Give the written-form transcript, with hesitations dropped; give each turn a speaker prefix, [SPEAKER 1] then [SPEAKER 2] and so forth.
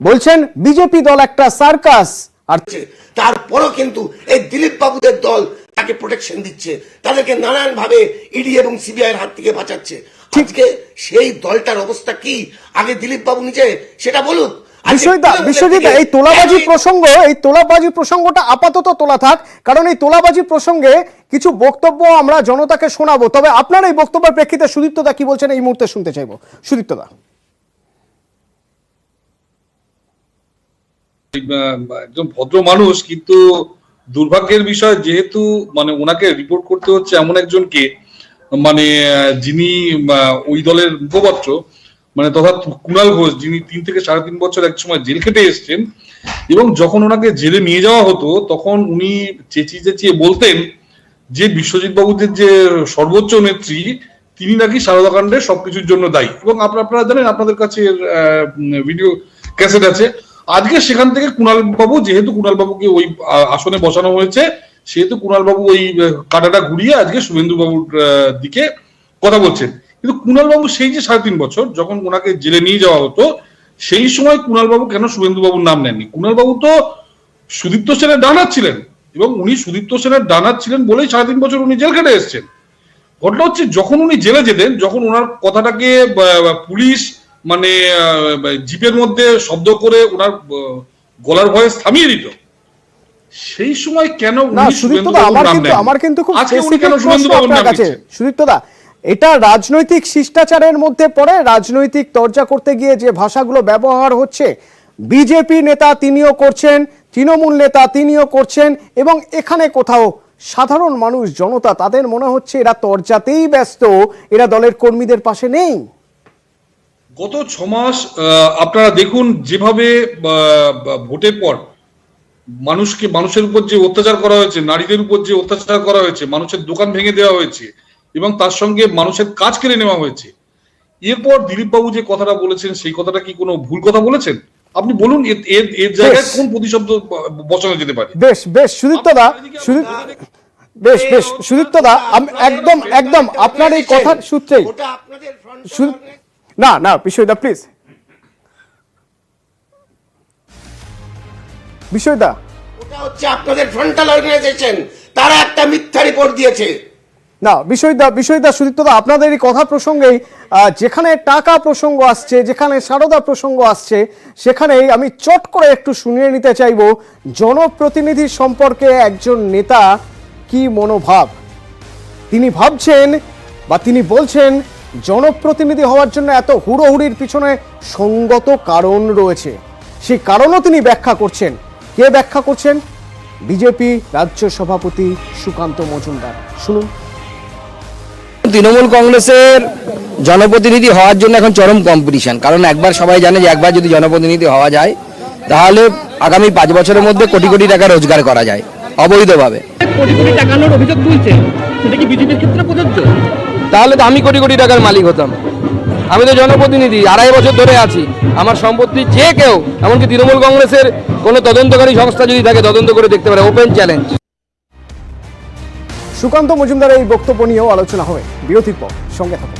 [SPEAKER 1] বলছেন বিজেপি দল একটা সার্কাস। আর
[SPEAKER 2] তারপরও কিন্তু এই দিলীপ বাবুদের দল তাকে প্রোটেকশন দিচ্ছে, তাদেরকে নানান ভাবে ইডি এবং সিবিআই এর হাত থেকে বাঁচাচ্ছে। আজকে সেই দলটার অবস্থা কি আগে দিলীপ বাবু নিজে সেটা বলুক।
[SPEAKER 1] বিশ্বজিৎ, এই তোলাবাজি প্রসঙ্গটা আপাতত তোলা থাক, কারণ এই তোলাবাজি প্রসঙ্গে কিছু বক্তব্য আমরা জনতাকে শোনাবো। তবে আপনার এই বক্তব্যের প্রেক্ষিতে সুদীপ্তদা কি বলছেন এই মুহূর্তে শুনতে চাইবো। সুদীপ্তদা,
[SPEAKER 3] একজন ভদ্র মানুষ, কিন্তু দুর্ভাগ্যের বিষয় যেহেতু ওনাকে রিপোর্ট করতে হচ্ছে এমন একজনকে যিনি ওই দলের মুখপাত্র তথা কুণাল ঘোষ, যিনি 3 থেকে 3.5 বছর এক সময় জেল খেটে এসেছেন, এবং যখন ওনাকে জেলে নিয়ে যাওয়া হতো তখন উনি চেঁচিয়ে বলতেন যে বিশ্বজিৎ বাবুদের যে সর্বোচ্চ নেত্রী তিনি নাকি সারদা কাণ্ডের সবকিছুর জন্য দায়ী। এবং আপনারা জানেন, আপনাদের কাছে ভিডিও ক্যাসেট আছে। আজকে সেখান থেকে কুণাল বাবু, যেহেতু কুণাল বাবুকে ওই আসনে বসানো হয়েছে, সেহেতু কুণাল বাবু ওই কাঁটাটা ঘুরিয়ে আজকে শুভেন্দু বাবুর দিকে কথা বলছেন। কিন্তু কুণাল বাবু সেই যে 3.5 বছর যখন ওনাকে জেলে নিয়ে যাওয়া হতো, সেই সময় কুণাল বাবু কেন শুভেন্দু বাবুর নাম নেননি? কুণাল বাবু তো সুদীপ্ত সেনের ডানার ছিলেন, এবং উনি সুদীপ্ত সেনের ডানার ছিলেন বলেই 3.5 বছর উনি জেল খেটে এসেছেন। ঘটনা হচ্ছে যখন উনি জেলে যেতেন, যখন ওনার কথাটাকে পুলিশ জিপের মধ্যে শব্দ করে ওনার গলার ভয়েস থামিয়ে দিত, সেই সময় কেন
[SPEAKER 1] আমার কিন্তু খুব সুদীপ্তদা, এটা রাজনৈতিক শিষ্টাচারের মধ্যে পড়ে। রাজনৈতিক চর্চা করতে গিয়ে যে ভাষাগুলো ব্যবহার হচ্ছে, বিজেপি নেতা তিনিও করছেন, তৃণমূল নেতা তিনিও করছেন, এবং এখানে কোথাও সাধারণ মানুষ, জনতা, তাদের মনে হচ্ছে এরা তর্জাতেই ব্যস্ত, এরা দলের কর্মীদের পাশে নেই।
[SPEAKER 3] গত 6 মাস আপনারা দেখুন যেভাবে ভোটের পর মানুষের উপর যে অত্যাচার করা হয়েছে, নারীদের উপর যে অত্যাচার করা হয়েছে, মানুষের দোকান ভেঙে দেওয়া হয়েছে এবং তার সঙ্গে মানুষের কাজ কেড়ে নেওয়া হয়েছে। এরপর দিলীপ বাবু যে কথাটা বলেছেন, সেই কথাটা কি কোনো ভুল কথা বলেছেন? আপনি বলুন, এর জায়গায় কোন প্রতিশব্দ বসানো যেতে পারে?
[SPEAKER 1] বেশ সুদীপ্তদা, সুদীপ্তদা, একদম আপনার এই কথার সূত্রেই না বিষয়দা, প্লিজ বিষয়দা,
[SPEAKER 2] ওটা হচ্ছে আপনাদের ফ্রন্টাল অর্গানাইজেশন, তারা একটা মিথ্যা রিপোর্ট দিয়েছে।
[SPEAKER 1] না বিষয়দা সুদীপ্তদা, আপনাদের এই কথা প্রসঙ্গেই যেখানে টাকা প্রসঙ্গ আসছে, যেখানে সারদা প্রসঙ্গ আসছে, সেখানেই আমি চট করে একটু শুনিয়ে নিতে চাইব জনপ্রতিনিধি সম্পর্কে একজন নেতা কি মনোভাব। তিনি ভাবছেন বা তিনি বলছেন জনপ্রতিনিধি হওয়ার জন্য এত হুড়োহুড়ির পিছনে সঙ্গত কারণ রয়েছে। সেই কারণও তিনি ব্যাখ্যা করছেন। কে ব্যাখ্যা করছেন? বিজেপি রাজ্য সভাপতি সুকান্ত মজুমদার। শুনুন।
[SPEAKER 4] তৃণমূল কংগ্রেসের জনপ্রতিনিধি হওয়ার জন্য এখন চরম কম্পিটিশন, কারণ একবার সবাই জানে যে একবার যদি জনপ্রতিনিধি হওয়া যায় তাহলে আগামী 5 বছরের মধ্যে কোটি কোটি টাকা রোজগার করা যায় অবৈধভাবে।
[SPEAKER 5] কোটি কোটি টাকার অভিযোগ তুলছে, সেটা কি বিজেপির ক্ষেত্রে প্রযোজ্য?
[SPEAKER 4] তাহলে তো আমি কোটি কোটি টাকার মালিক হতাম। আমি তো জনপ্রতিনিধি, 2.5 বছর ধরে আছি। আমার সম্পত্তি যে কেউ, এমনকি তৃণমূল কংগ্রেসের কোনো তদন্তকারী সংস্থা যদি থাকে তদন্ত করে দেখতে পারে। Open challenge.
[SPEAKER 1] সুকান্ত মজুমদারের এই বক্তব্য নিয়েও আলোচনা হবে বিরতির পর। সঙ্গে থাকুন।